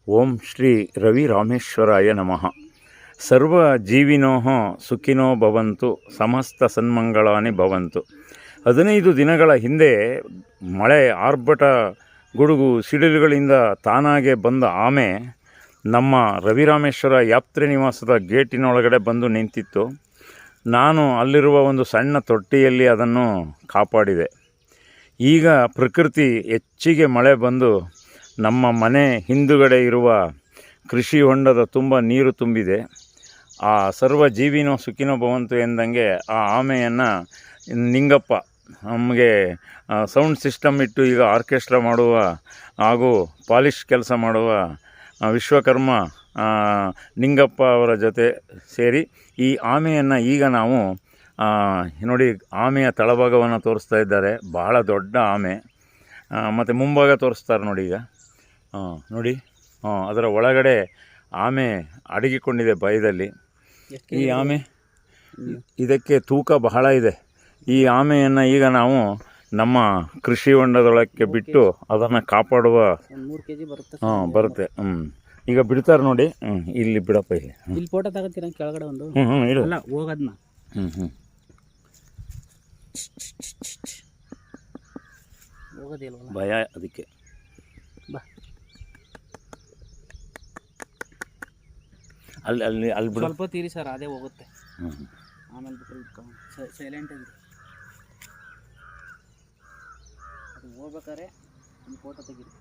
ಓಂ ಶ್ರೀ ರವಿ ರಾಮೇಶ್ವರಾಯ ನಮಃ. ಸರ್ವ ಜೀವಿನೋ ಸುಖಿನೋ ಭವಂತು, ಸಮಸ್ತ ಸನ್ಮಂಗಳಾನಿ ಭವಂತು. 15 ದಿನಗಳ ಹಿಂದೆ ಮಳೆ, ಆರ್ಭಟ, ಗುಡುಗು, ಸಿಡಿಲುಗಳಿಂದ ತಾನಾಗೆ ಬಂದ ಆಮೆ ನಮ್ಮ ರವಿರಾಮೇಶ್ವರ ಯಾತ್ರೆ ನಿವಾಸದ ಗೇಟಿನೊಳಗಡೆ ಬಂದು ನಿಂತಿತ್ತು. ನಾನು ಅಲ್ಲಿರುವ ಒಂದು ಸಣ್ಣ ತೊಟ್ಟಿಯಲ್ಲಿ ಅದನ್ನು ಕಾಪಾಡಿದೆ. ಈಗ ಪ್ರಕೃತಿ ಹೆಚ್ಚಿಗೆ ಮಳೆ ಬಂದು ನಮ್ಮ ಮನೆ ಹಿಂದುಗಡೆ ಇರುವ ಕೃಷಿ ಹೊಂಡದ ತುಂಬ ನೀರು ತುಂಬಿದೆ. ಆ ಸರ್ವ ಜೀವಿನೋ ಸುಖಿನೋ ಭವಂತು ಎಂದಂಗೆ ಆ ಆಮೆಯನ್ನು ನಿಂಗಪ್ಪ ನಮಗೆ ಸೌಂಡ್ ಸಿಸ್ಟಮ್ ಇಟ್ಟು ಈಗ ಆರ್ಕೆಸ್ಟ್ರಾ ಮಾಡುವ ಹಾಗೂ ಪಾಲಿಶ್ ಕೆಲಸ ಮಾಡುವ ವಿಶ್ವಕರ್ಮ ನಿಂಗಪ್ಪ ಅವರ ಜೊತೆ ಸೇರಿ ಈ ಆಮೆಯನ್ನು ಈಗ ನಾವು ನೋಡಿ, ಆಮೆಯ ತಳಭಾಗವನ್ನು ತೋರಿಸ್ತಾ ಇದ್ದಾರೆ. ಬಹಳ ದೊಡ್ಡ ಆಮೆ. ಮತ್ತು ಮುಂಭಾಗ ತೋರಿಸ್ತಾರೆ ನೋಡಿ. ಈಗ ನೋಡಿ, ಅದರ ಒಳಗಡೆ ಆಮೆ ಅಡಗಿಕೊಂಡಿದೆ ಭಯದಲ್ಲಿ. ಈ ಆಮೆ, ಇದಕ್ಕೆ ತೂಕ ಬಹಳ ಇದೆ. ಈ ಆಮೆಯನ್ನು ಈಗ ನಾವು ನಮ್ಮ ಕೃಷಿ ಹೊಂಡದೊಳಕ್ಕೆ ಬಿಟ್ಟು ಅದನ್ನು ಕಾಪಾಡುವ 3 kg ಬರುತ್ತೆ. ಬರುತ್ತೆ. ಈಗ ಬಿಡ್ತಾರೆ ನೋಡಿ. ಇಲ್ಲಿ ಬಿಡಪ್ಪ, ಇಲ್ಲಿ ಫೋಟೋ ತಗೋತೀರ ಕೆಳಗಡೆ ಒಂದು. ಇಡು. ಅಲ್ಲ, ಹೋಗೋದನ್ನ ಹೋಗೋದಿಲ್ವಲ್ಲ, ಭಯ ಅದಕ್ಕೆ. ಬಾ, ಅಲ್ಲಿ ಬಿಡು. ಸ್ವಲ್ಪ ತೀರಿ ಸರ್, ಅದೇ ಹೋಗುತ್ತೆ. ಆಮೇಲೆ ಬಿಟ್ಟು ಸೈಲೆಂಟ್ ಆಗಿ ಅದು ಹೋಗ್ಬೇಕಾದ್ರೆ ಒಂದು ಫೋಟೋ ತೆಗೀರಿ.